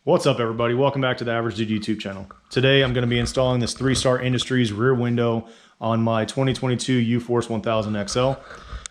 What's up, everybody? Welcome back to the Average Dude YouTube channel. Today I'm going to be installing this 3Starindustries rear window on my 2022 UForce 1000XL.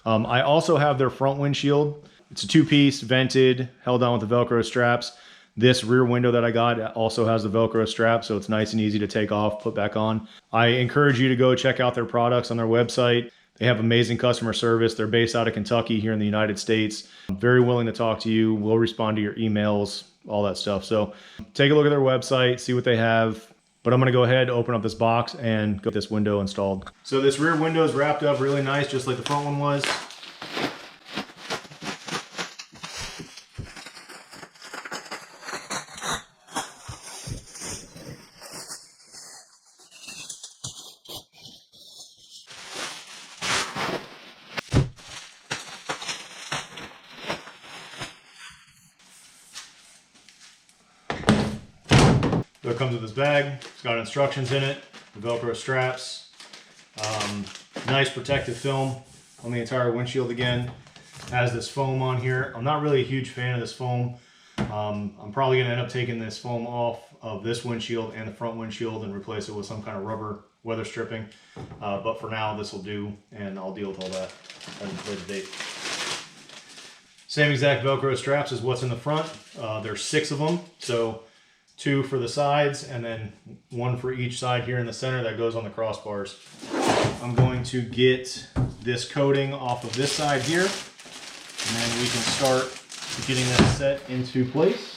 I also have their front windshield. It's a two-piece, vented, held on with the Velcro straps. This rear window that I got also has the Velcro strap, so it's nice and easy to take off, put back on. I encourage you to go check out their products on their website. They have amazing customer service. They're based out of Kentucky here in the United States. I'm very willing to talk to you. We'll respond to your emails, all that stuff. So take a look at their website, see what they have. But I'm gonna go ahead, open up this box and get this window installed. So this rear window is wrapped up really nice, just like the front one was. So it comes with this bag. It's got instructions in it, the Velcro straps, nice protective film on the entire windshield again. Has this foam on here. I'm not really a huge fan of this foam. I'm probably gonna end up taking this foam off of this windshield and the front windshield and replace it with some kind of rubber weather stripping. But for now, this will do, and I'll deal with all that at a later date. Same exact Velcro straps as what's in the front. There's 6 of them, so 2 for the sides and then 1 for each side here in the center that goes on the crossbars. I'm going to get this coating off of this side here, and then we can start getting that set into place.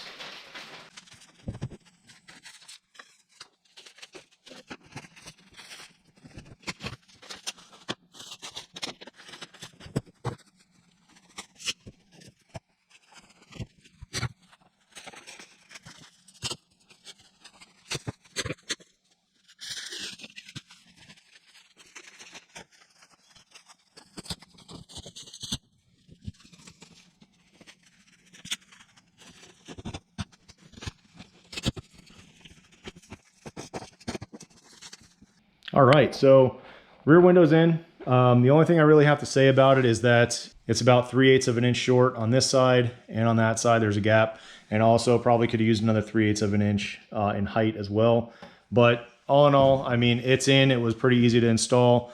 All right, so rear window's in. The only thing I really have to say about it is that it's about 3/8 of an inch short on this side, and on that side there's a gap. And also probably could have used another 3/8 of an inch in height as well. But all in all, I mean, it's in. It was pretty easy to install.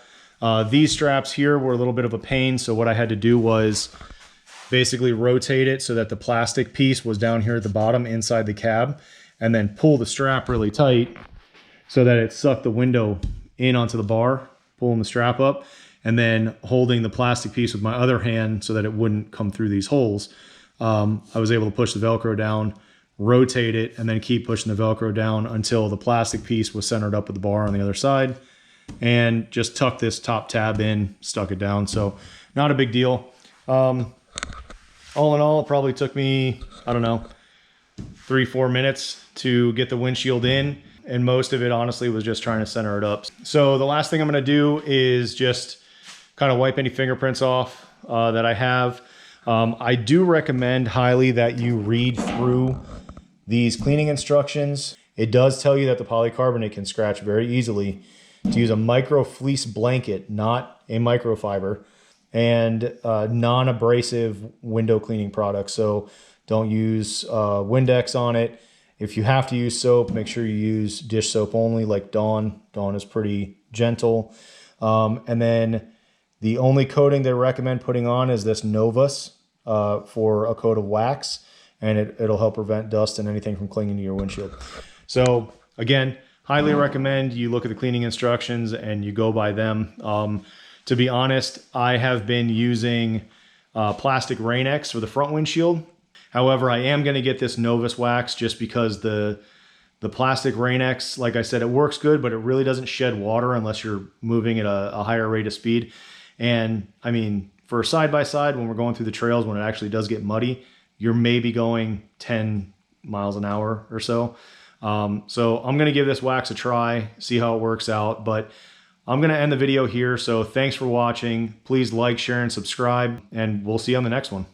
These straps here were a little bit of a pain, so what I had to do was basically rotate it so that the plastic piece was down here at the bottom inside the cab, and then pull the strap really tight so that it sucked the window in onto the bar, pulling the strap up, and then holding the plastic piece with my other hand so that it wouldn't come through these holes. I was able to push the Velcro down, rotate it, and then keep pushing the Velcro down until the plastic piece was centered up with the bar on the other side, and just tuck this top tab in, stuck it down. So not a big deal. All in all, it probably took me, I don't know, 3-4 minutes to get the windshield in. And most of it, honestly, was just trying to center it up. So the last thing I'm gonna do is just kind of wipe any fingerprints off that I have. I do recommend highly that you read through these cleaning instructions. It does tell you that the polycarbonate can scratch very easily. To use a micro fleece blanket, not a microfiber, and non-abrasive window cleaning products. So don't use Windex on it. If you have to use soap, make sure you use dish soap only, like Dawn. Dawn is pretty gentle. And then the only coating they recommend putting on is this Novus for a coat of wax, and it'll help prevent dust and anything from clinging to your windshield. So again, highly recommend you look at the cleaning instructions and you go by them. To be honest, I have been using plastic Rain-X for the front windshield. However, I am going to get this Novus wax just because the plastic Rain-X, like I said, it works good, but it really doesn't shed water unless you're moving at a higher rate of speed. And I mean, for side-by-side, when we're going through the trails, when it actually does get muddy, you're maybe going 10 miles an hour or so. So I'm going to give this wax a try, see how it works out. But I'm going to end the video here. So thanks for watching. Please like, share, and subscribe, and we'll see you on the next one.